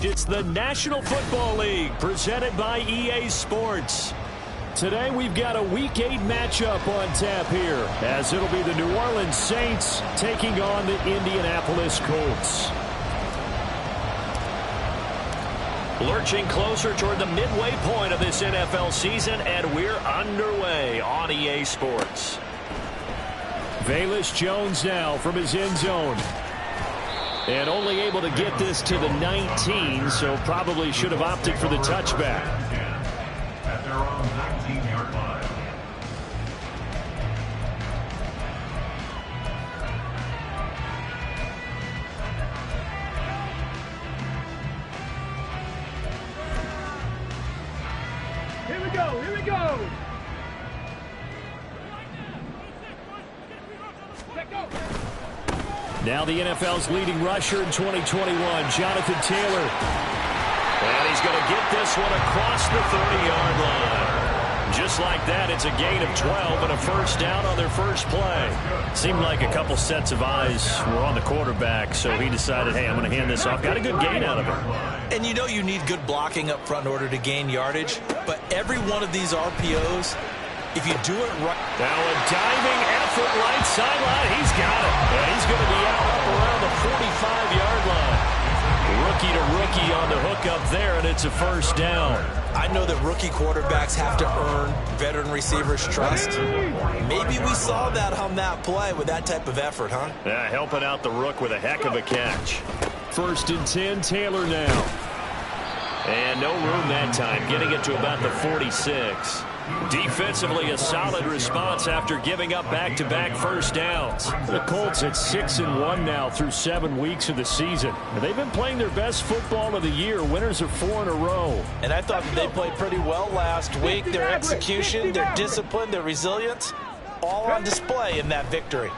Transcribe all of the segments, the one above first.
It's the National Football League presented by EA Sports. Today we've got a Week 8 matchup on tap here, as it'll be the New Orleans Saints taking on the Indianapolis Colts. Lurching closer toward the midway point of this NFL season, and we're underway on EA Sports. Velus Jones now from his end zone. And only able to get this to the 19, so probably should have opted for the touchback. At their own 19-yard line. Here we go, here we go! Let go! Now the NFL's leading rusher in 2021, Jonathan Taylor. And he's going to get this one across the 30-yard line. Just like that, it's a gain of 12 and a first down on their first play. Seemed like a couple sets of eyes were on the quarterback, so he decided, hey, I'm going to hand this off. Got a good gain out of it. And you know you need good blocking up front in order to gain yardage, but every one of these RPOs, if you do it right. Now a diving effort right sideline. He's got it. And he's going to be out up around the 45-yard line. Rookie to rookie on the hook up there, and it's a first down. I know that rookie quarterbacks have to earn veteran receivers' trust. Maybe we saw that on that play with that type of effort, huh? Yeah, helping out the rook with a heck of a catch. First and 10, Taylor now. And no room that time, getting it to about the 46. Defensively, a solid response after giving up back-to-back first downs. The Colts at 6-1 now through 7 weeks of the season. They've been playing their best football of the year. Winners are 4 in a row. And I thought that they played pretty well last week. Their execution, their discipline, their resilience, all on display in that victory.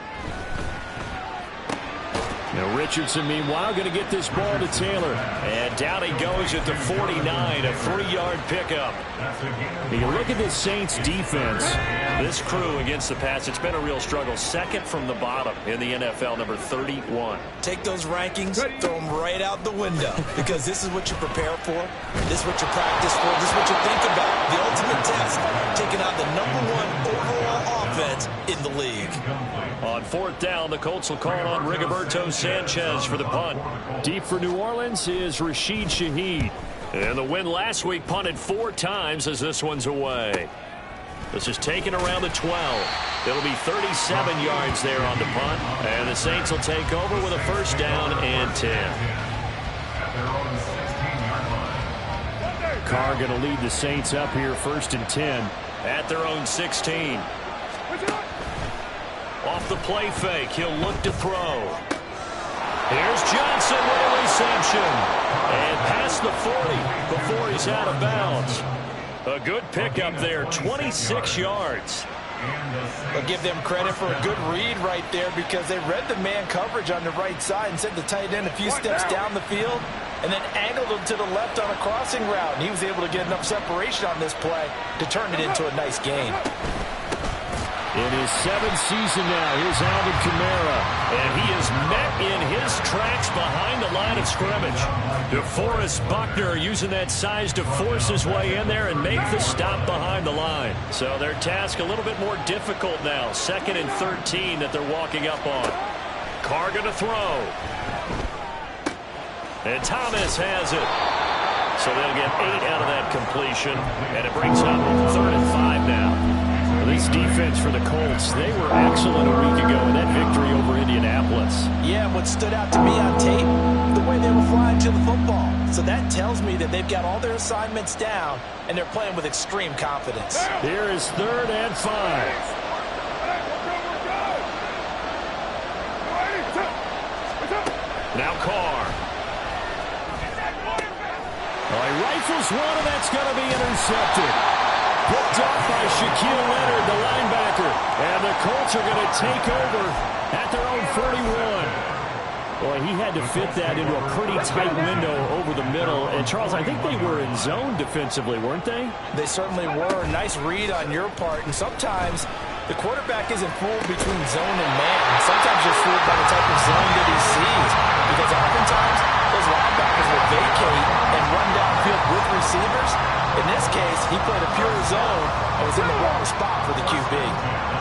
Now Richardson, meanwhile, going to get this ball to Taylor. And down he goes at the 49, a 3-yard pickup. You look at this Saints defense. This crew against the pass, it's been a real struggle. Second from the bottom in the NFL, number 31. Take those rankings, throw them right out the window, because this is what you prepare for. This is what you practice for. This is what you think about. The ultimate test, taking out the #1 overall offense in the league. On fourth down, the Colts will call on Rigoberto Sanchez for the punt. Deep for New Orleans is Rashid Shaheed. And the win last week punted 4 times as this one's away. This is taken around the 12. It'll be 37 yards there on the punt. And the Saints will take over with a first down and 10. Carr going to lead the Saints up here first and 10 at their own 16. Off the play fake, he'll look to throw. Here's Johnson with a reception. And past the 40 before he's out of bounds. A good pickup there, 26 yards. I'll give them credit for a good read right there, because they read the man coverage on the right side and sent the tight end a few steps down the field and then angled him to the left on a crossing route. And he was able to get enough separation on this play to turn it into a nice gain. In his 7th season now, here's Alvin Kamara. And he is met in his tracks behind the line of scrimmage. DeForest Buckner using that size to force his way in there and make the stop behind the line. So their task a little bit more difficult now. 2nd and 13 that they're walking up on. Carr going to throw. And Thomas has it. So they'll get 8 out of that completion. And it brings up 3rd and 5 now. This defense for the Colts, they were excellent a week ago in that victory over Indianapolis. Yeah, what stood out to me on tape, the way they were flying to the football. So that tells me that they've got all their assignments down, and they're playing with extreme confidence. Here is 3rd and 5. Now Carr. Oh, he rifles one, and that's going to be intercepted. Picked off by Shaquille Leonard, the linebacker. And the Colts are going to take over at their own 41. Boy, he had to fit that into a pretty tight window over the middle. And, Charles, I think they were in zone defensively, weren't they? They certainly were. Nice read on your part. And sometimes The quarterback isn't fooled between zone and man. Sometimes just fooled by the type of zone that he sees. Because oftentimes, those linebackers will vacate and run downfield with receivers. In this case, he played a pure zone and was in the wrong spot for the QB.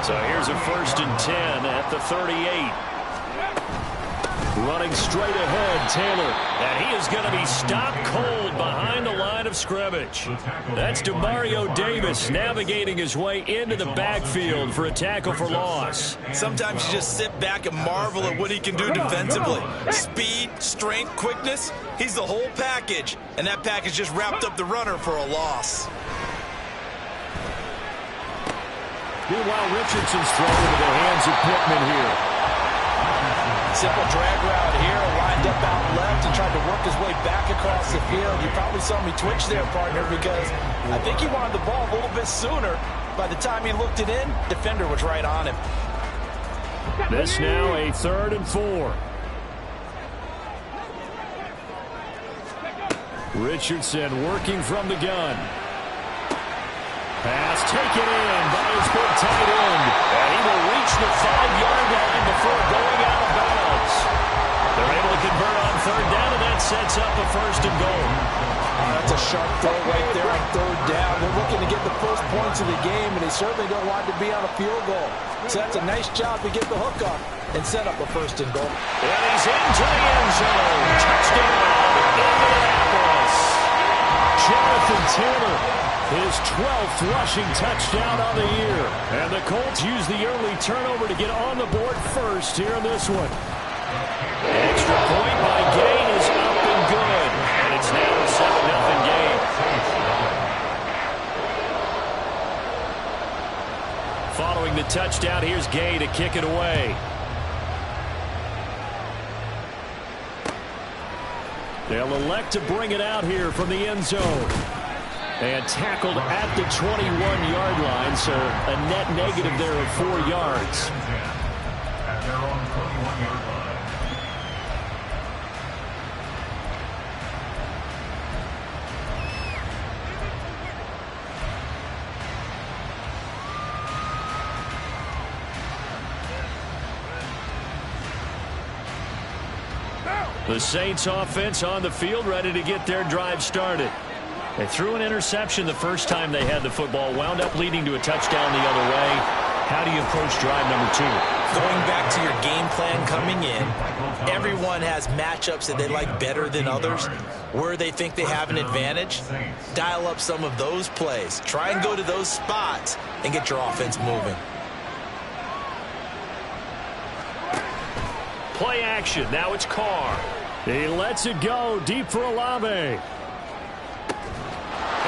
So here's a 1st and 10 at the 38. Running straight ahead, Taylor. And he is going to be stopped cold behind the line of scrimmage. That's Demario Davis navigating his way into the backfield for a tackle for loss. Sometimes you just sit back and marvel at what he can do defensively. Speed, strength, quickness. He's the whole package. And that package just wrapped up the runner for a loss. Meanwhile, Richardson's thrown into the hands of Pittman here. Simple drag route here, lined up out left and tried to work his way back across the field. You probably saw me twitch there, partner, because I think he wanted the ball a little bit sooner. By the time he looked it in, defender was right on him. This now a 3rd and 4. Richardson working from the gun. Pass taken in by his big tight end. And he will reach the 5-yard line before going out of bounds. They're able to convert on 3rd down, and that sets up a 1st and goal. That's a sharp throw right there on 3rd down. They're looking to get the first points of the game, and they certainly don't want to be on a field goal. So that's a nice job to get the hook up and set up a 1st and goal. And he's into the end zone. Touchdown, Indianapolis. Jonathan Taylor, his 12th rushing touchdown on the year. And the Colts use the early turnover to get on the board first here in this one. Extra point by Gain is up and good. And it's now a 7-0 game. Following the touchdown, here's Gay to kick it away. They'll elect to bring it out here from the end zone. And tackled at the 21-yard line, so a net negative there of 4 yards. At their own 21-yard line. The Saints offense on the field, ready to get their drive started. They threw an interception the first time they had the football, wound up leading to a touchdown the other way. How do you approach drive number 2? Going back to your game plan coming in, everyone has matchups that they like better than others. Where they think they have an advantage, dial up some of those plays. Try and go to those spots and get your offense moving. Play action. Now it's Carr. He lets it go deep for Olave.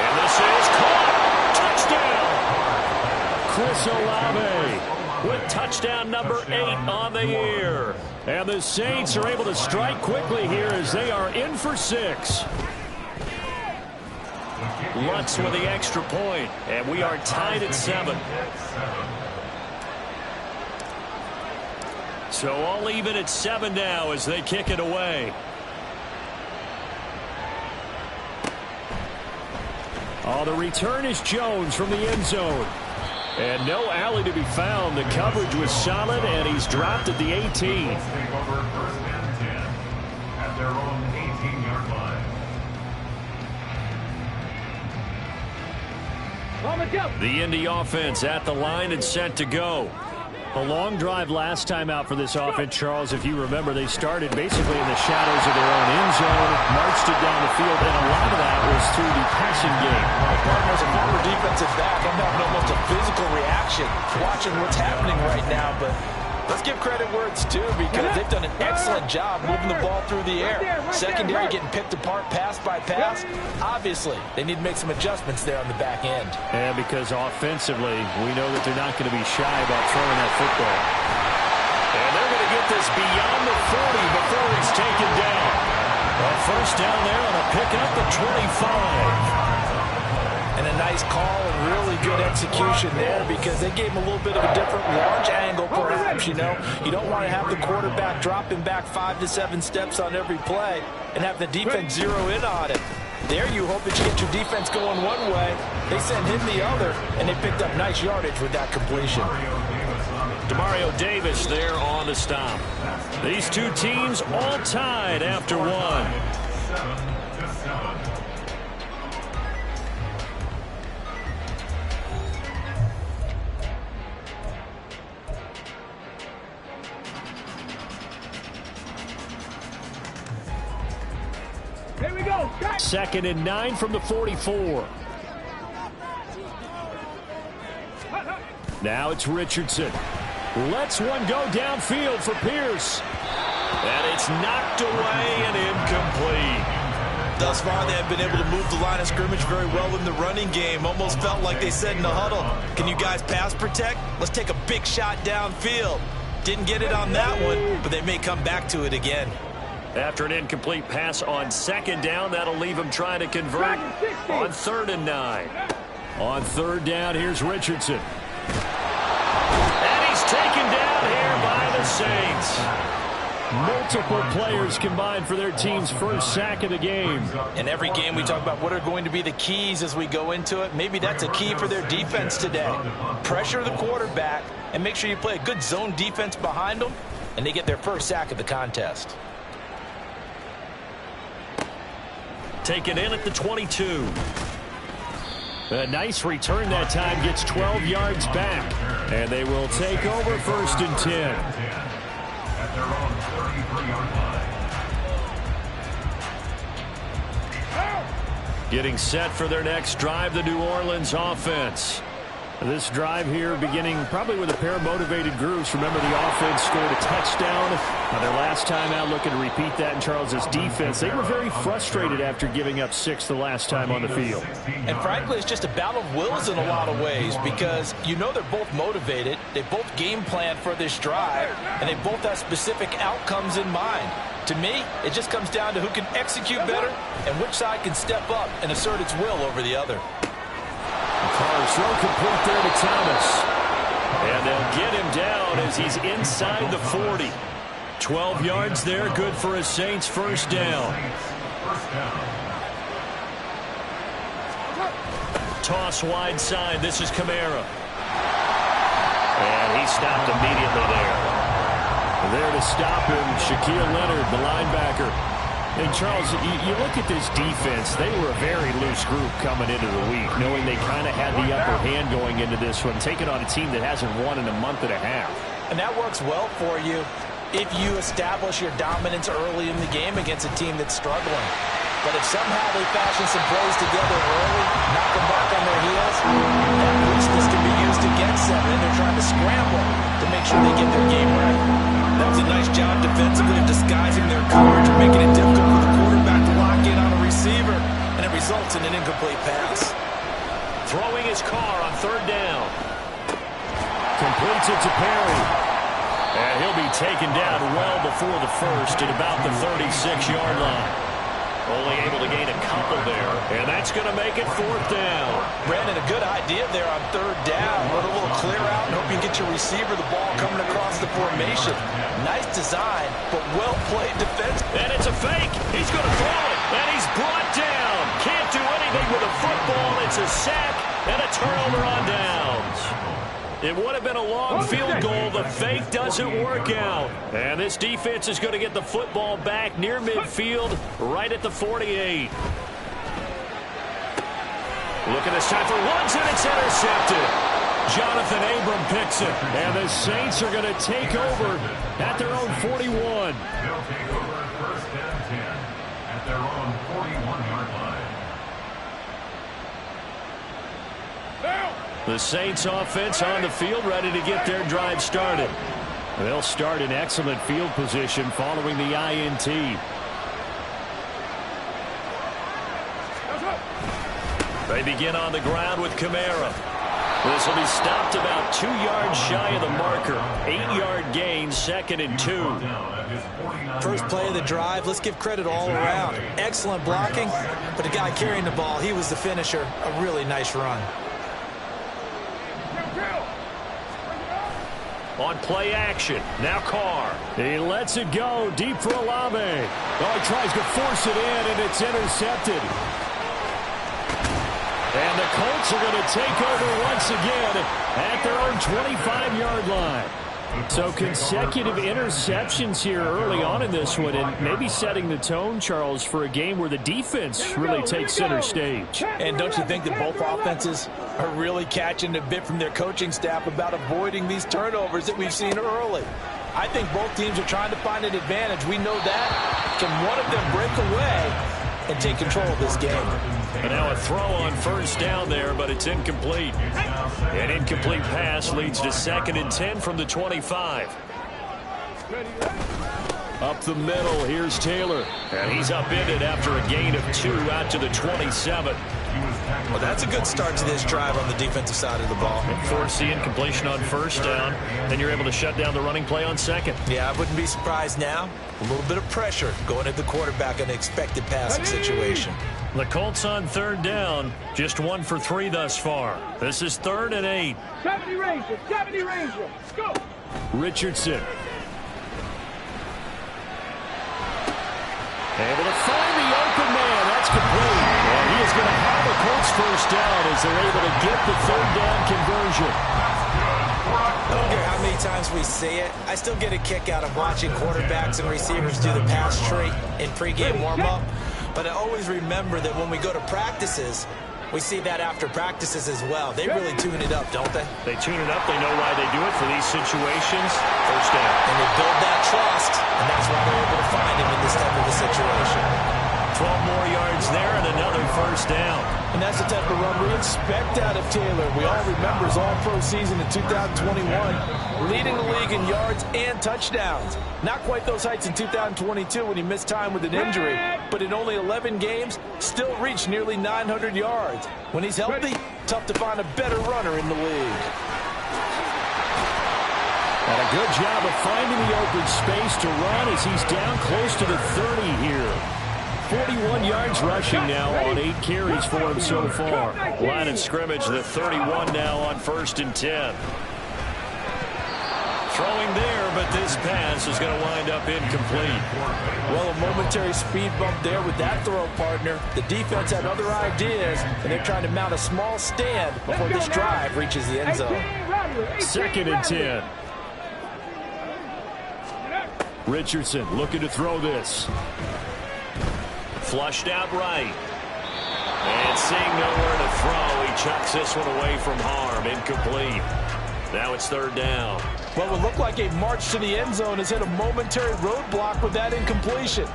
And this is caught. Touchdown. Chris Olave with touchdown number 8 on the year. And the Saints are able to strike quickly here as they are in for 6. Lutz with the extra point, and we are tied at 7. So all even at 7 now as they kick it away. Oh, the return is Jones from the end zone. And no alley to be found. The coverage was solid, and he's dropped at the 18. Take over 1st and 10 at their own 18-yard line. The Indy offense at the line and set to go. A long drive last time out for this offense, Charles. If you remember, they started basically in the shadows of their own end zone, marched it down the field, and a lot of that was through the passing game. As a former defensive back, I'm having almost a physical reaction watching what's happening right now, but let's give credit where it's due because they've done an excellent job moving the ball through the air. Secondary getting picked apart pass by pass. Obviously, they need to make some adjustments there on the back end. And because offensively, we know that they're not going to be shy about throwing that football. And they're going to get this beyond the 40 before he's taken down. A 1st down there on a pickup at 25. And a nice call and really good execution there because they gave him a little bit of a different launch angle perhaps, you know. You don't want to have the quarterback dropping back 5 to 7 steps on every play and have the defense zero in on it. There you hope that you get your defense going one way. They send him the other, and they picked up nice yardage with that completion. Demario Davis there on the stop. These two teams all tied after one. 7-7. Here we go. Cut. 2nd and 9 from the 44. Now it's Richardson. Lets one go downfield for Pierce. And it's knocked away and incomplete. Thus far, they have been able to move the line of scrimmage very well in the running game. Almost felt like they said in the huddle, can you guys pass protect? Let's take a big shot downfield. Didn't get it on that one, but they may come back to it again. After an incomplete pass on 2nd down, that'll leave him trying to convert on 3rd and 9. On 3rd down, here's Richardson. And he's taken down here by the Saints. Multiple players combined for their team's first sack of the game. In every game, we talk about what are going to be the keys as we go into it. Maybe that's a key for their defense today. Pressure the quarterback and make sure you play a good zone defense behind them, and they get their first sack of the contest. Taken in at the 22. A nice return that time, gets 12 yards back. And they will take over 1st and 10. At their own 33-yard line. Getting set for their next drive, the New Orleans offense. This drive here beginning probably with a pair of motivated groups. Remember, the offense scored a touchdown their last time out, looking to repeat that in Charles's defense. They were very frustrated after giving up 6 the last time on the field. And frankly, it's just a battle of wills in a lot of ways, because you know they're both motivated. They both game plan for this drive, and they both have specific outcomes in mind. To me, it just comes down to who can execute better and which side can step up and assert its will over the other. Carr's throw complete there to Thomas. And they'll get him down as he's inside the 40. 12 yards there, good for a Saints first down. Toss wide side, this is Kamara. And he stopped immediately there. There to stop him, Shaquille Leonard, the linebacker. And Charles, you look at this defense, they were a very loose group coming into the week, knowing they kind of had the upper hand going into this one, taking on a team that hasn't won in a month and a half. And that works well for you if you establish your dominance early in the game against a team that's struggling. But if somehow they fashion some plays together early, knock them back on their heels, that looseness can be used against them, and they're trying to scramble to make sure they get their game right. That was a nice job defensively of disguising their coverage and making it difficult for the quarterback to lock in on a receiver, and it results in an incomplete pass. Throwing his car on 3rd down. Completes it to Perry. And he'll be taken down well before the first at about the 36-yard line. Only able to gain a couple there, and that's going to make it 4th down. Brandon, a good idea there on 3rd down. Run a little clear out and hope you get your receiver the ball coming across the formation. Nice design, but well-played defense. And it's a fake. He's going to throw it, and he's brought down. Can't do anything with a football. It's a sack and a turnover on downs. It would have been a long field goal. The fake doesn't work out. And this defense is going to get the football back near midfield, right at the 48. Looking this time for Woods, and it's intercepted. Jonathan Abram picks it. And the Saints are going to take over at their own 41. They'll take over 1st and 10 at their own 41-yard line. The Saints offense on the field, ready to get their drive started. They'll start in excellent field position following the INT. They begin on the ground with Kamara. This will be stopped about 2 yards shy of the marker. 8-yard gain, 2nd and 2. First play of the drive, let's give credit all around. Excellent blocking, but the guy carrying the ball, he was the finisher. A really nice run. On play action, now Carr. He lets it go deep for Olave. Oh, he tries to force it in, and it's intercepted. And the Colts are going to take over once again at their own 25-yard line. So consecutive interceptions here early on in this one, and maybe setting the tone, Charles, for a game where the defense really takes center stage. And don't you think that both offenses are really catching a bit from their coaching staff about avoiding these turnovers that we've seen early? I think both teams are trying to find an advantage. We know that. Can one of them break away and take control of this game? And now a throw on first down there, but it's incomplete. An incomplete pass leads to 2nd and 10 from the 25. Up the middle, here's Taylor. And he's upended after a gain of 2 out to the 27. Well, that's a good start to this drive on the defensive side of the ball. Force the incompletion on first down. Then you're able to shut down the running play on 2nd. Yeah, I wouldn't be surprised now. A little bit of pressure going at the quarterback in an expected passing situation. The Colts on 3rd down, just 1 for 3 thus far. This is 3rd and 8. 70 Ranger, 70 Ranger. Go. Richardson. Able to find the open man. That's complete. And he is going to have a Colts first down as they're able to get the 3rd down conversion. I don't care how many times we see it. I still get a kick out of watching quarterbacks and receivers do the pass tree in pregame warm-up. But I always remember that when we go to practices, we see that after practices as well. They really tune it up, don't they? They tune it up. They know why they do it for these situations. First down. And they build that trust, and that's why they're able to find him in this type of a situation. 12 more yards there and another first down. And that's the type of run we expect out of Taylor. We all remember his all-pro season in 2021, leading the league in yards and touchdowns. Not quite those heights in 2022 when he missed time with an injury, but in only 11 games, still reached nearly 900 yards. When he's healthy, tough to find a better runner in the league. And a good job of finding the open space to run as he's down close to the 30 here. 41 yards rushing now on 8 carries for him so far. Line of scrimmage, the 31 now on 1st and 10. Throwing there, but this pass is going to wind up incomplete. Well, a momentary speed bump there with that throw, partner. The defense had other ideas, and they're trying to mount a small stand before this drive reaches the end zone. 2nd and 10. Richardson looking to throw this. Flushed out right. And seeing nowhere to throw, he chucks this one away from harm. Incomplete. Now it's 3rd down. What would look like a march to the end zone has hit a momentary roadblock with that incompletion.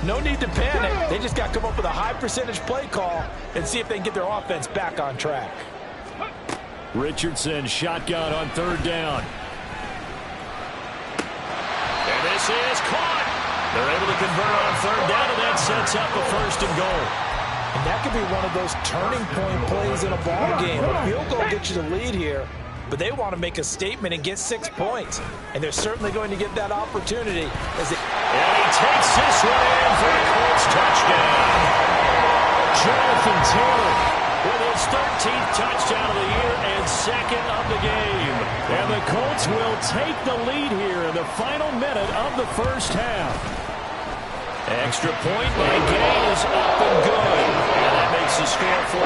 No need to panic. They just got to come up with a high percentage play call and see if they can get their offense back on track. Richardson shotgun on 3rd down. And this is caught. They're able to convert on 3rd down, and that sets up a 1st and goal. And that could be one of those turning point plays in a ball game. A field goal gets you the lead here, but they want to make a statement and get 6 points. And they're certainly going to get that opportunity. And he takes this one in for the Colts touchdown. Jonathan Taylor with his 13th touchdown of the year and 2nd of the game. And the Colts will take the lead here in the final minute of the first half. Extra point by Gay is up and good. And that makes the score 14-7.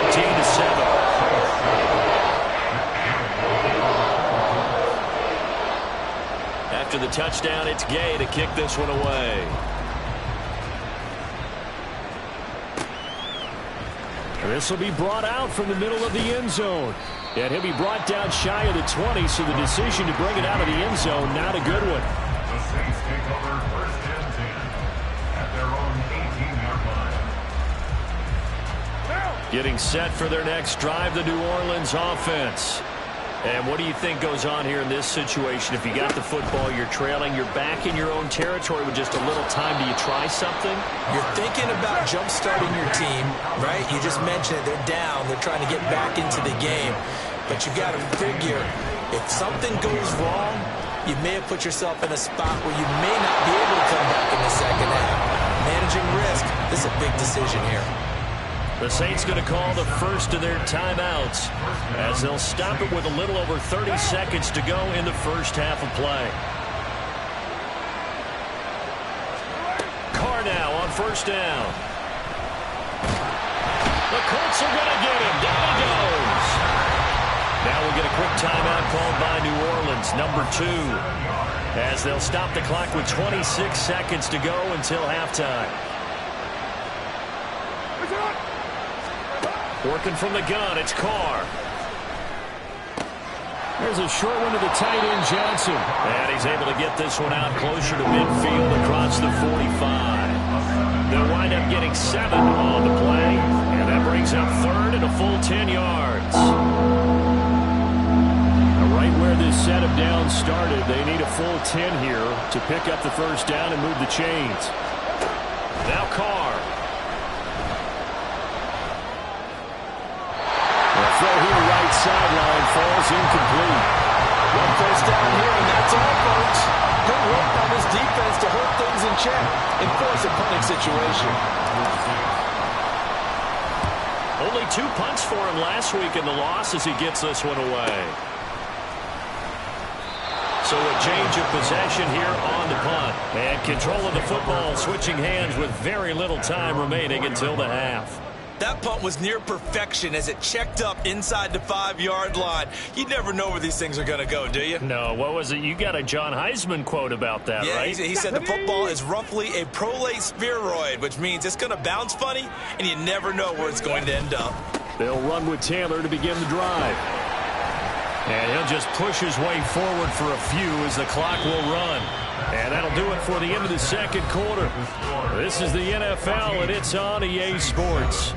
After the touchdown, it's Gay to kick this one away. This will be brought out from the middle of the end zone. And he'll be brought down shy of the 20, so the decision to bring it out of the end zone, not a good one. The Saints take over 1st and 10 at their own 18-yard line. Getting set for their next drive, the New Orleans offense. And what do you think goes on here in this situation? If you got the football, you're trailing, you're back in your own territory with just a little time. Do you try something? You're thinking about jump-starting your team, right? You just mentioned it. They're down. They're trying to get back into the game. But you've got to figure, if something goes wrong, you may have put yourself in a spot where you may not be able to come back in the second half. Managing risk, this is a big decision here. The Saints going to call the first of their timeouts as they'll stop it with a little over 30 seconds to go in the first half of play. Carr now on 1st down. The Colts are going to get him. Down he goes. Now we'll get a quick timeout called by New Orleans, number 2, as they'll stop the clock with 26 seconds to go until halftime. Working from the gun, it's Carr. There's a short one to the tight end, Johnson. And he's able to get this one out closer to midfield across the 45. They'll wind up getting 7 on the play, and that brings up third and a full 10 yards. Right where this set of downs started, they need a full 10 here to pick up the first down and move the chains. Now Carr. Throw here, right sideline, falls incomplete. One first down here, and that's all, folks. Good work by this defense to hold things in check and force a punting situation. Only 2 punts for him last week in the loss as he gets this one away. So a change of possession here on the punt. And control of the football switching hands with very little time remaining until the half. That punt was near perfection as it checked up inside the 5-yard line. You never know where these things are going to go, do you? No, what was it? You got a John Heisman quote about that, yeah, right? He said the football is roughly a prolate spheroid, which means it's going to bounce funny, and you never know where it's going to end up. They'll run with Taylor to begin the drive. And he'll just push his way forward for a few as the clock will run. And that'll do it for the end of the second quarter. This is the NFL, and it's on EA Sports.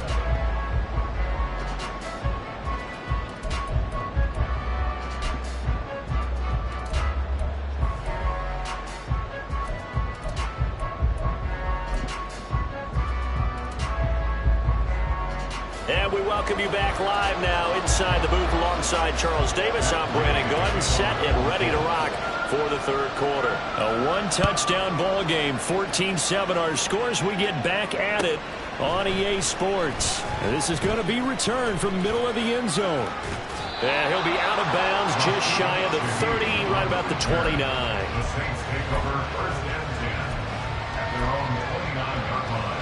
And we welcome you back live now inside the booth alongside Charles Davis. I'm Brandon Gordon, set and ready to rock for the third quarter. A one-touchdown ball game, 14-7 our scores. We get back at it on EA Sports. And this is going to be returned from the middle of the end zone. And he'll be out of bounds just shy of the 30, right about the 29. The Saints take over first and 10 at their own 29-yard line.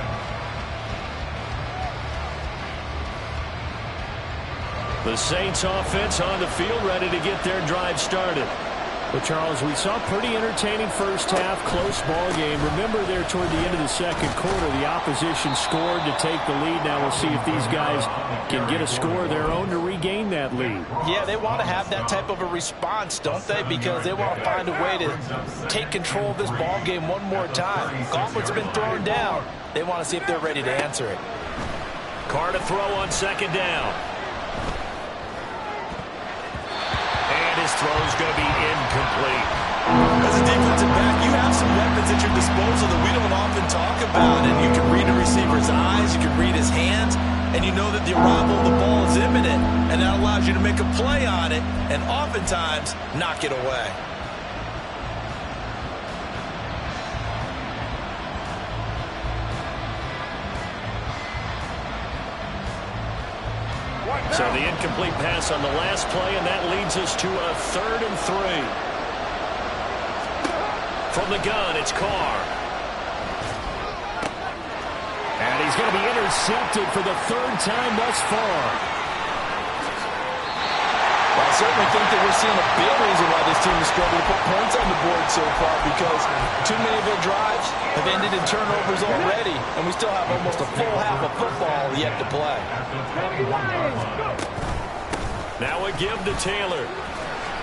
The Saints offense on the field, ready to get their drive started. Well, Charles, we saw pretty entertaining first half, close ball game. Remember there toward the end of the second quarter, the opposition scored to take the lead. Now we'll see if these guys can get a score of their own to regain that lead. Yeah, they want to have that type of a response, don't they? Because they want to find a way to take control of this ball game one more time. Gauntlet's been thrown down. They want to see if they're ready to answer it. Carr to throw on second down. His throw's going to be incomplete. As a defensive back, you have some weapons at your disposal that we don't often talk about. And you can read a receiver's eyes, you can read his hands, and you know that the arrival of the ball is imminent. And that allows you to make a play on it and oftentimes knock it away. So the incomplete pass on the last play, and that leads us to a 3rd and 3. From the gun, it's Carr. And he's going to be intercepted for the 3rd time thus far. Well, I certainly think that we're seeing a big reason why this team has struggled to put points on the board so far, because too many of their drives have ended in turnovers already, and we still have almost a full half of football yet to play. Now a give to Taylor.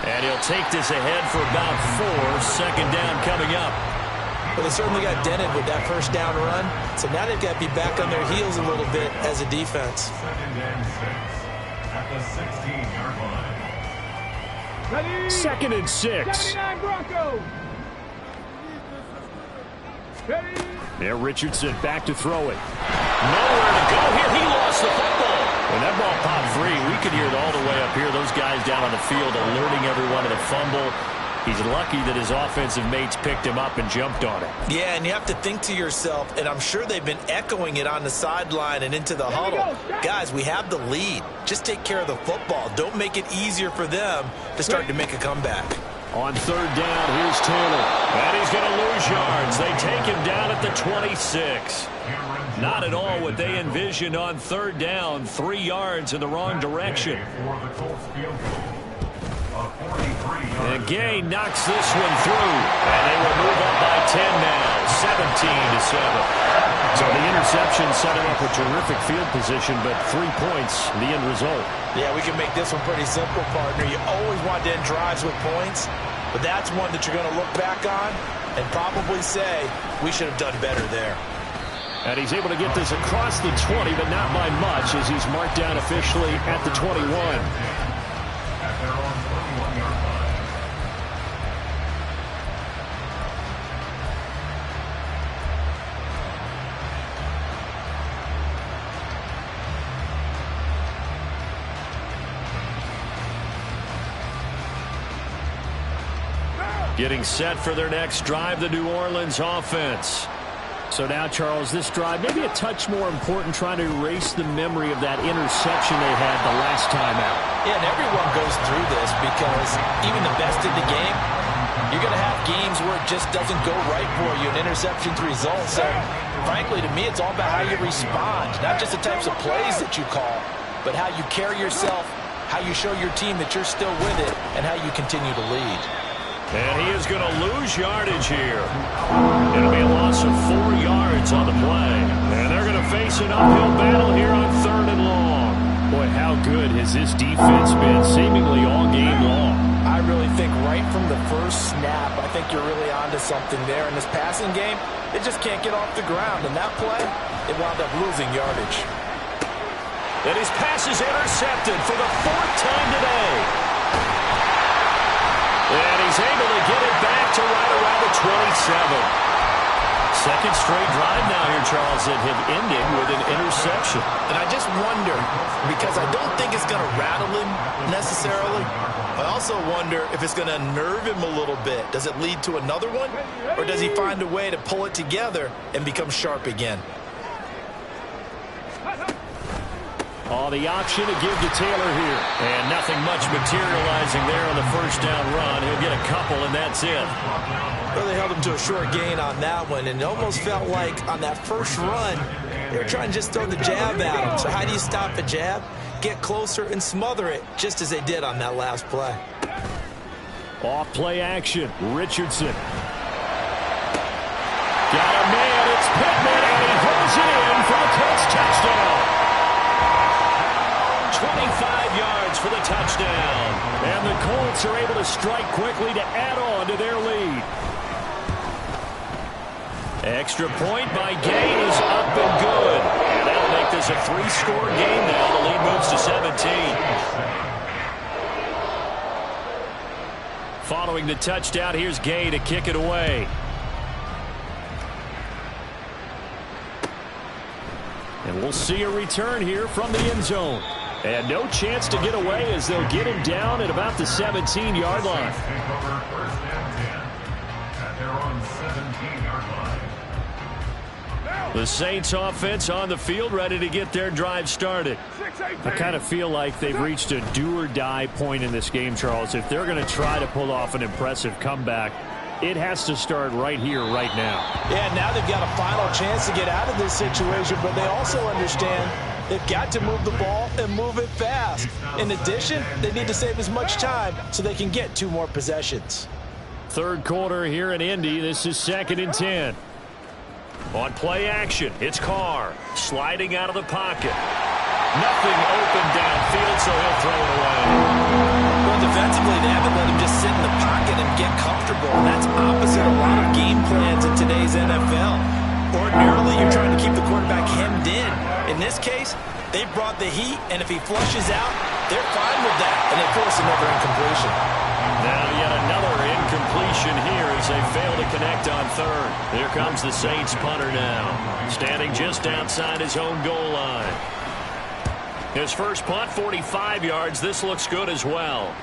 And he'll take this ahead for about 4. Second down coming up. Well, they certainly got dented with that first down run, so now they've got to be back on their heels a little bit as a defense. 2nd and 6 at the 16-yard line. 2nd and 6. 79 Broncos. Ready? There, Richardson back to throw it. Nowhere to go here. He lost the football. When that ball popped free, we could hear it all the way up here. Those guys down on the field alerting everyone of the fumble. He's lucky that his offensive mates picked him up and jumped on it. Yeah, and you have to think to yourself, and I'm sure they've been echoing it on the sideline and into the huddle. Guys, we have the lead. Just take care of the football. Don't make it easier for them to start to make a comeback. On 3rd down, here's Taylor. And he's going to lose yards. They take him down at the 26. Not at all what they envisioned on 3rd down. 3 yards in the wrong direction. For the Colts field goal. And Gay knocks this one through. And they will move up by 10 now, 17-7. So the interception set him up a terrific field position, but 3 points, the end result. Yeah, we can make this one pretty simple, partner. You always want to end drives with points, but that's one that you're going to look back on and probably say, we should have done better there. And he's able to get this across the 20, but not by much, as he's marked down officially at the 21. At their own 21-yard line. Getting set for their next drive, the New Orleans offense. So now, Charles, this drive maybe a touch more important, trying to erase the memory of that interception they had the last time out. Yeah, and everyone goes through this because even the best in the game, you're going to have games where it just doesn't go right for you, an interception's result. So, frankly, to me, it's all about how you respond, not just the types of plays that you call, but how you carry yourself, how you show your team that you're still with it, and how you continue to lead. And he is going to lose yardage here. It'll be a loss of 4 yards on the play. And they're going to face an uphill battle here on 3rd and long. Boy, how good has this defense been seemingly all game long? I really think right from the first snap, I think you're really onto something there. In this passing game, it just can't get off the ground. And that play, it wound up losing yardage. And his pass is intercepted for the 4th time today. And he's able to get it back to right around the 27. Second straight drive now here, Charles, that have ended with an interception. And I just wonder, because I don't think it's going to rattle him necessarily, I also wonder if it's going to unnerve him a little bit. Does it lead to another one? Or does he find a way to pull it together and become sharp again? Oh, the option to give to Taylor here. And nothing much materializing there on the first down run. He'll get a couple, and that's it. Well, they held him to a short gain on that one, and it almost felt like on that first run, they were trying to just throw the jab at him. So how do you stop a jab? Get closer and smother it, just as they did on that last play. Off play action. Richardson. Got a man. It's Pittman, and he throws it in for the Colts touchdown. 25 yards for the touchdown. And the Colts are able to strike quickly to add on to their lead. Extra point by Gay is up and good. And that'll make this a 3-score game now. The lead moves to 17. Following the touchdown, here's Gay to kick it away. And we'll see a return here from the end zone. And no chance to get away as they'll get him down at about the 17-yard line. Take over 1st and 10 at their own 17-yard line. The Saints offense on the field, ready to get their drive started. I kind of feel like they've reached a do-or-die point in this game, Charles. If they're going to try to pull off an impressive comeback, it has to start right here, right now. Yeah, now they've got a final chance to get out of this situation, but they also understand they've got to move the ball and move it fast. In addition, they need to save as much time so they can get 2 more possessions. 3rd quarter here in Indy. This is 2nd and 10. On play action, it's Carr sliding out of the pocket. Nothing open downfield, so he'll throw it away. Well, defensively, they haven't let him just sit in the pocket and get comfortable, and that's opposite a lot of game plans in today's NFL. Ordinarily, you're trying to keep the quarterback hemmed in. In this case, they brought the heat, and if he flushes out, they're fine with that, and they force another incompletion. Now yet another incompletion here as they fail to connect on 3rd. Here comes the Saints punter now, standing just outside his own goal line. His first punt, 45 yards. This looks good as well.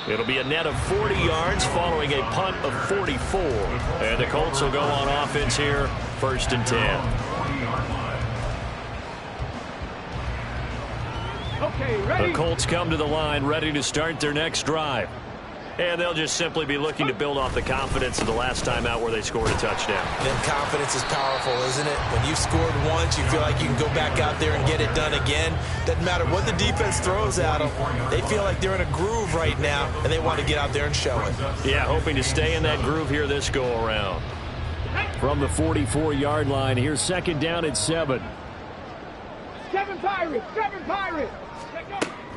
It'll be a net of 40 yards following a punt of 44. And the Colts will go on offense here, 1st and 10. Okay, ready? The Colts come to the line, ready to start their next drive. And they'll just simply be looking to build off the confidence of the last time out where they scored a touchdown. Then confidence is powerful, isn't it? When you've scored once, you feel like you can go back out there and get it done again. Doesn't matter what the defense throws at them. They feel like they're in a groove right now, and they want to get out there and show it. Yeah, hoping to stay in that groove here this go-around. From the 44-yard line, here's second down at 7. 7 Pirates, 7 Pirates.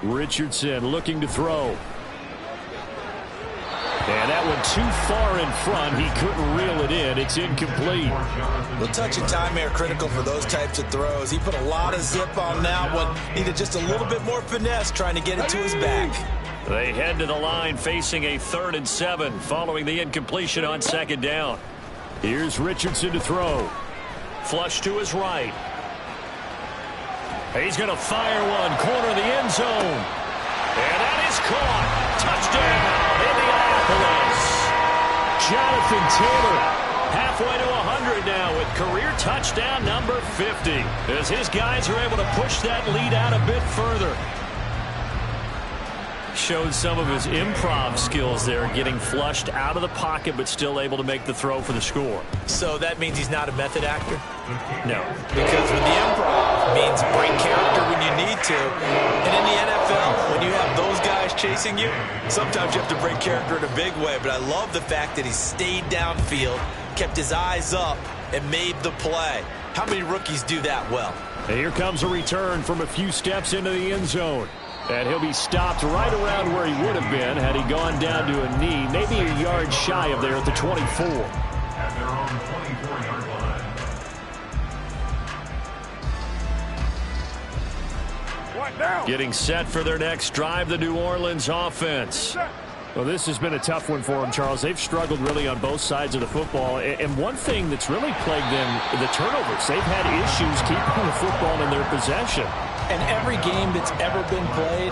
Richardson looking to throw. And that one too far in front. He couldn't reel it in. It's incomplete. The touch and time are critical for those types of throws. He put a lot of zip on that one. Needed just a little bit more finesse trying to get it to his back. They head to the line facing a 3rd and 7 following the incompletion on second down. Here's Richardson to throw. Flush to his right. He's going to fire one, corner of the end zone. And that is caught. Touchdown, Indianapolis. Jonathan Taylor halfway to 100 now with career touchdown number 50. As his guys are able to push that lead out a bit further. Showed some of his improv skills there, getting flushed out of the pocket but still able to make the throw for the score. So that means he's not a method actor? No. Because with the improv means break character when you need to. And in the NFL, when you have those guys chasing you, sometimes you have to break character in a big way. But I love the fact that he stayed downfield, kept his eyes up, and made the play. How many rookies do that well? And here comes a return from a few steps into the end zone. And he'll be stopped right around where he would have been had he gone down to a knee, maybe a yard shy of there at the 24. At their own 24-yard line. Getting set for their next drive, the New Orleans offense. Well, this has been a tough one for them, Charles. They've struggled really on both sides of the football. And one thing that's really plagued them, the turnovers. They've had issues keeping the football in their possession. And every game that's ever been played,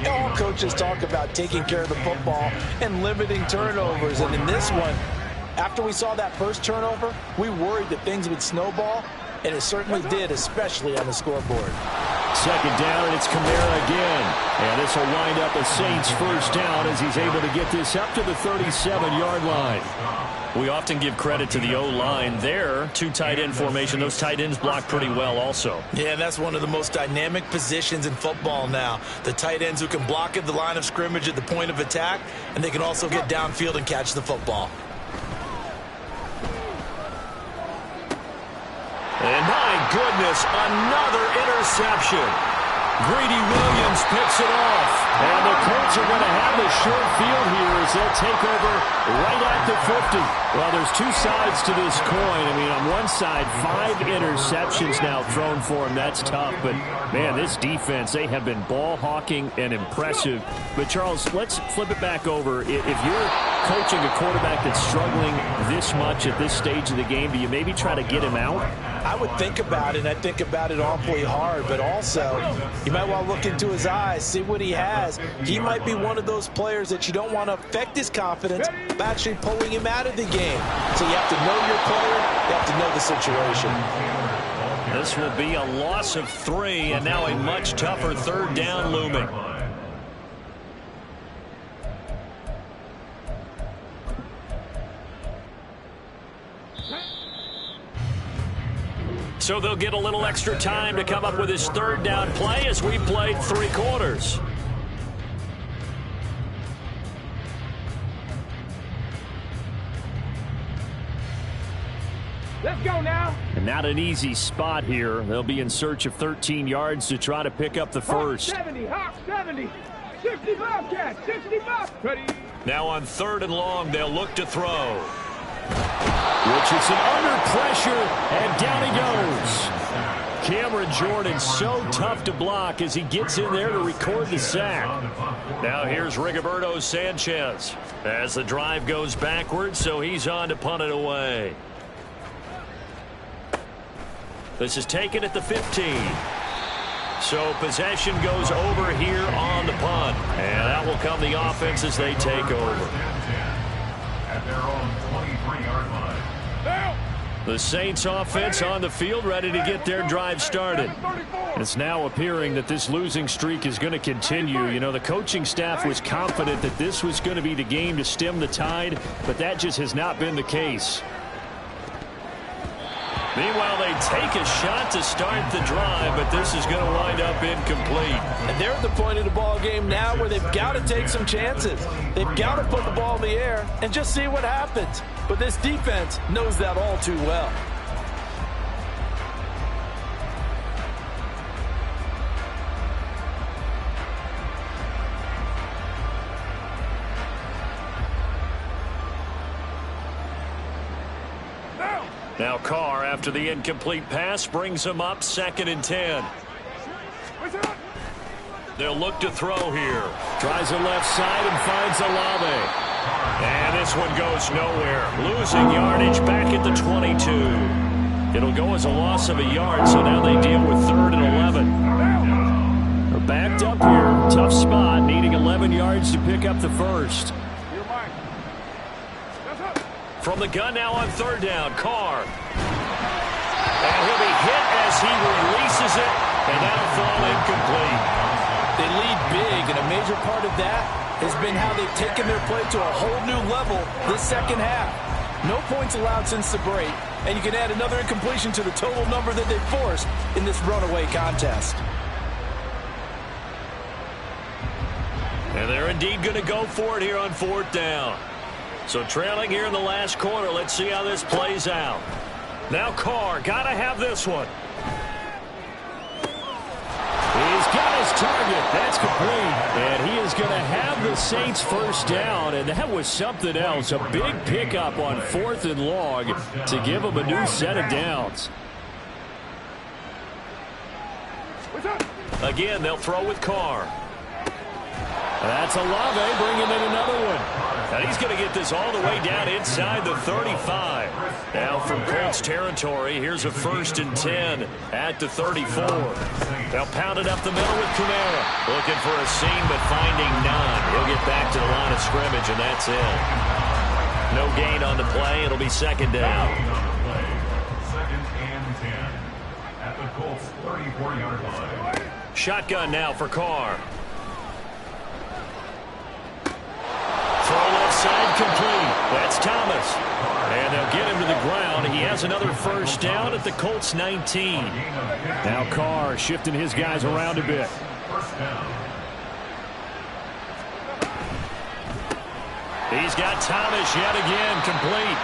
all coaches talk about taking care of the football and limiting turnovers. And in this one, after we saw that first turnover, we worried that things would snowball, and it certainly did, especially on the scoreboard. Second down, and it's Kamara again. And this will wind up a Saints first down as he's able to get this up to the 37-yard line. We often give credit to the O-line there. 2 tight end formation. Those tight ends block pretty well also. Yeah, that's one of the most dynamic positions in football now. The tight ends who can block at the line of scrimmage at the point of attack, and they can also get downfield and catch the football. And my goodness, another interception. Greedy Williams picks it off. And the Colts are going to have the short field here as they'll take over right at the 50. Well, there's 2 sides to this coin. I mean, on one side, 5 interceptions now thrown for him. That's tough. But, man, this defense, they have been ball hawking and impressive. But, Charles, let's flip it back over. If you're coaching a quarterback that's struggling this much at this stage of the game, do you maybe try to get him out? I would think about it, and I think about it awfully hard. But also, you might want to look into his eyes, see what he has. He might be one of those players that you don't want to affect his confidence by actually pulling him out of the game. So you have to know your player. You have to know the situation. This will be a loss of 3, and now a much tougher 3rd down looming. So they'll get a little extra time to come up with his 3rd down play as we played 3 quarters. Let's go now. And not an easy spot here. They'll be in search of 13 yards to try to pick up the first. Hawk 70, Hawk 70. 60 Bobcats, 60 Bobcats. Ready. Now on 3rd and long, they'll look to throw. Richardson under pressure, and down he goes. Cameron Jordan so tough to block as he gets in there to record the sack. Now here's Rigoberto Sanchez as the drive goes backwards, so he's on to punt it away. This is taken at the 15. So possession goes over here on the punt. And that will come the offense as they take over. At their own 23-yard line. Now. The Saints offense on the field, ready to get their drive started. It's now appearing that this losing streak is going to continue. You know, the coaching staff was confident that this was going to be the game to stem the tide, but that just has not been the case. Meanwhile, they take a shot to start the drive, but this is going to wind up incomplete. And they're at the point of the ball game now where they've got to take some chances. They've got to put the ball in the air and just see what happens. But this defense knows that all too well. Now Carr, after the incomplete pass, brings him up 2nd and 10. They'll look to throw here. Tries the left side and finds Olave. And this one goes nowhere. Losing yardage back at the 22. It'll go as a loss of a yard, so now they deal with 3rd and 11. They're backed up here. Tough spot, needing 11 yards to pick up the first. From the gun now on 3rd down, Carr. And he'll be hit as he releases it, and that'll fall incomplete. They lead big, and a major part of that has been how they've taken their play to a whole new level this second half. No points allowed since the break, and you can add another incompletion to the total number that they've forced in this runaway contest. And they're indeed going to go for it here on 4th down. So trailing here in the last quarter. Let's see how this plays out. Now Carr, got to have this one. He's got his target. That's complete. And he is going to have the Saints first down. And that was something else. A big pickup on 4th and long to give them a new set of downs. Again, they'll throw with Carr. That's Olave bringing in another one. And he's going to get this all the way down inside the 35. Now from Colts territory, here's a 1st and 10 at the 34. They'll pound it up the middle with Kamara. Looking for a seam, but finding none. He'll get back to the line of scrimmage, and that's it. No gain on the play. It'll be 2nd down. 2nd and 10 at the Colts 34-yard line. Shotgun now for Carr. Throw left side complete. That's Thomas. And they'll get him to the ground. He has another first down at the Colts 19. Now Carr shifting his guys around a bit. He's got Thomas yet again complete.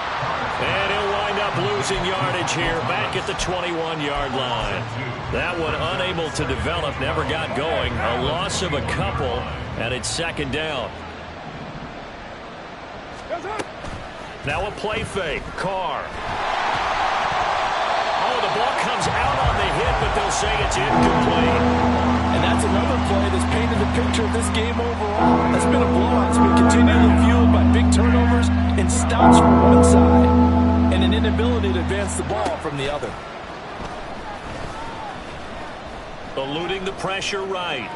And he'll wind up losing yardage here back at the 21-yard line. That one unable to develop, never got going. A loss of a couple, and it's 2nd down. Now a play fake. Carr. Oh, the ball comes out on the hit, but they'll say it's incomplete. And that's another play that's painted the picture of this game overall. That's been a blowout. It's been continually fueled by big turnovers and stops from one side and an inability to advance the ball from the other. Eluding the pressure right.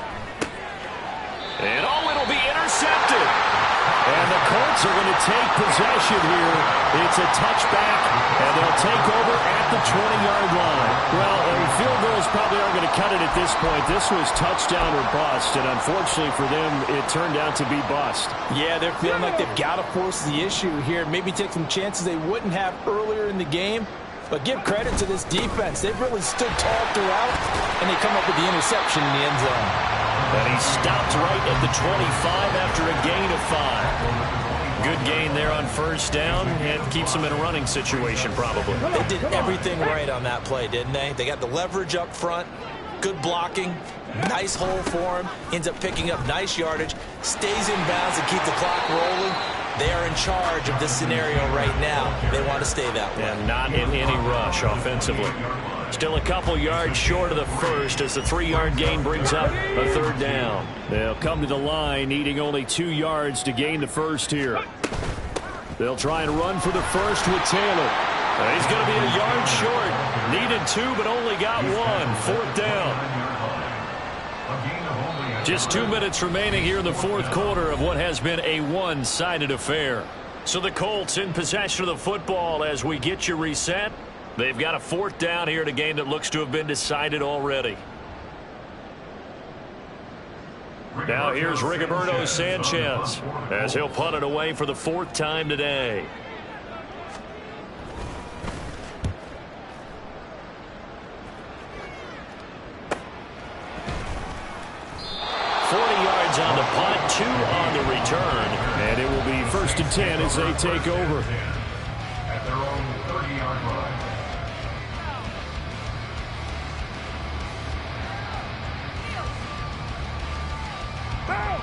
And it'll be intercepted. And the Colts are going to take possession here. It's a touchback, and they'll take over at the 20-yard line. Well, field goals probably aren't going to cut it at this point. This was touchdown or bust, and unfortunately for them, it turned out to be bust. Yeah, they're feeling like they've got to force the issue here. Maybe take some chances they wouldn't have earlier in the game. But give credit to this defense. They've really stood tall throughout, and they come up with the interception in the end zone. And he stopped right at the 25 after a gain of 5. Good gain there on first down, and keeps him in a running situation probably. They did everything right on that play, didn't they? They got the leverage up front, good blocking, nice hole for him, ends up picking up nice yardage, stays in bounds and keep the clock rolling. They are in charge of this scenario right now. They want to stay that way. And not in any rush offensively. Still a couple yards short of the first as the 3-yard gain brings up a 3rd down. They'll come to the line needing only 2 yards to gain the first here. They'll try and run for the first with Taylor. He's going to be a yard short. Needed 2 but only got 1. 4th down. Just 2 minutes remaining here in the 4th quarter of what has been a one-sided affair. So the Colts in possession of the football as we get you reset. They've got a 4th down here in a game that looks to have been decided already. Now here's Rigoberto Sanchez as he'll punt it away for the 4th time today. On the punt, 2 on the return. And it will be 1st and 10 as they take over. At their own 30-yard line.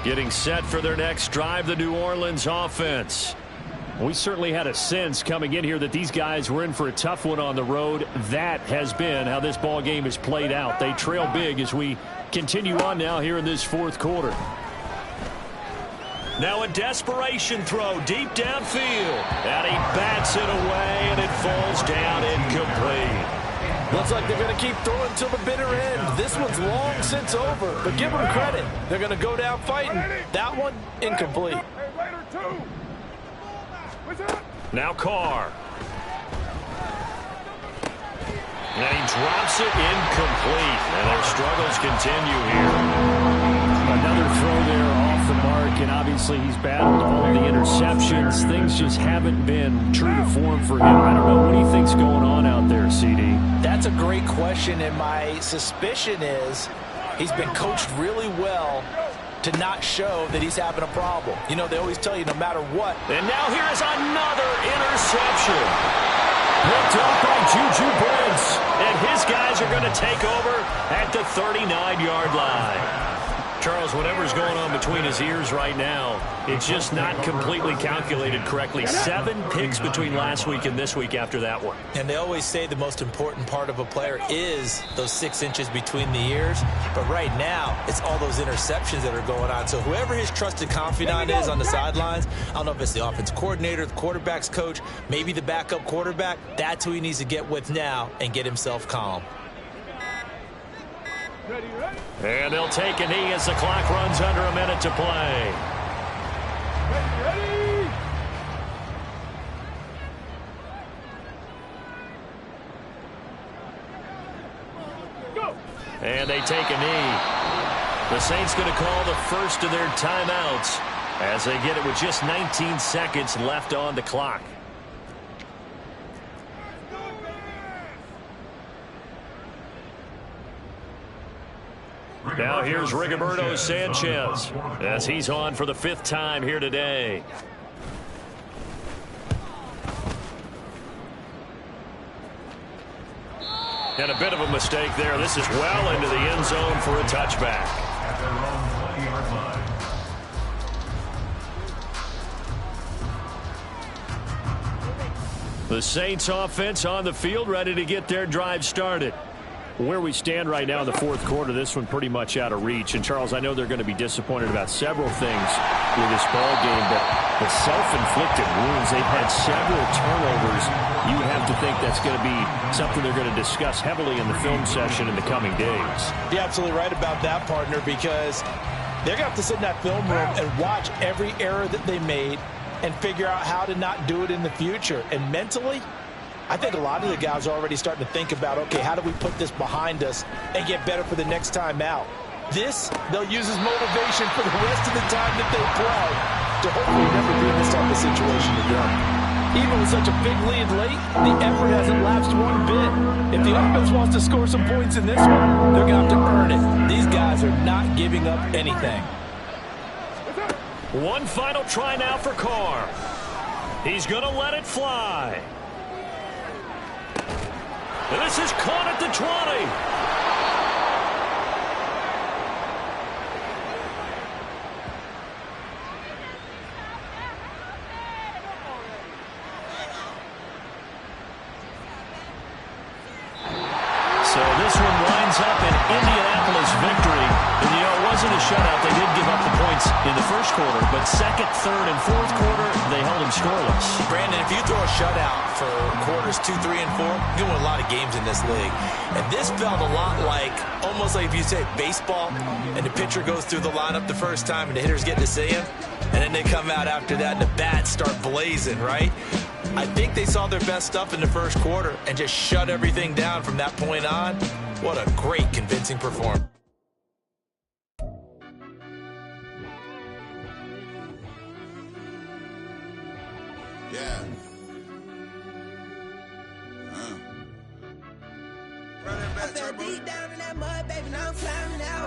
Getting set for their next drive, the New Orleans offense. We certainly had a sense coming in here that these guys were in for a tough one on the road. That has been how this ball game has played out. They trail big as we continue on now here in this 4th quarter. Now a desperation throw deep downfield. And he bats it away, and it falls down incomplete. Looks like they're going to keep throwing till the bitter end. This one's long since over, but give them credit. They're going to go down fighting. That one, incomplete. Now Carr. And he drops it incomplete. And their struggles continue here. Another throw there off the mark, and obviously he's battled all of the interceptions. Things just haven't been true to form for him. I don't know. What do you think's going on out there, CD? That's a great question, and my suspicion is he's been coached really well to not show that he's having a problem. You know, they always tell you no matter what. And now here is another interception. Picked up by Juju Brents. And his guys are going to take over at the 39-yard line. Charles, whatever's going on between his ears right now, it's just not completely calculated correctly. 7 picks between last week and this week after that one. And they always say the most important part of a player is those 6 inches between the ears. But right now, it's all those interceptions that are going on. So whoever his trusted confidant is on the sidelines, I don't know if it's the offense coordinator, the quarterback's coach, maybe the backup quarterback, that's who he needs to get with now and get himself calm. And they'll take a knee as the clock runs under a minute to play. Ready. Go. And they take a knee. The Saints going to call the first of their timeouts as they get it with just 19 seconds left on the clock. Now here's Rigoberto Sanchez as he's on for the 5th time here today. And a bit of a mistake there. This is well into the end zone for a touchback. At their own 20-yard line. The Saints offense on the field, ready to get their drive started. Where we stand right now in the 4th quarter, this one pretty much out of reach. And, Charles, I know they're going to be disappointed about several things with this ball game, but the self-inflicted wounds, they've had several turnovers. You would have to think that's going to be something they're going to discuss heavily in the film session in the coming days. You're absolutely right about that, partner, because they're going to have to sit in that film room and watch every error that they made and figure out how to not do it in the future. And mentally, I think a lot of the guys are already starting to think about, okay, how do we put this behind us and get better for the next time out? This, they'll use as motivation for the rest of the time that they play to hopefully never be in this type of situation again. Even with such a big lead late, the effort hasn't lapsed one bit. If the offense wants to score some points in this one, they're going to have to earn it. These guys are not giving up anything. One final try now for Carr. He's going to let it fly. And this is caught at the 20. So this one winds up an Indianapolis victory. And, you know, it wasn't a shutout. They did give up the points in the first quarter, but second, third, and fourth quarter, they held them scoreless. Brandon, if you throw a shutout for quarters 2, 3, and 4, you win a lot of games in this league. And this felt a lot like, almost like if you say baseball, and the pitcher goes through the lineup the first time, and the hitter's getting to see him, and then then they come out after that and the bats start blazing, right? I think they saw their best stuff in the first quarter and just shut everything down from that point on. What a great, convincing performance. Yeah. Running back, turbo. Deep down in that mud, baby, now I'm climbing out.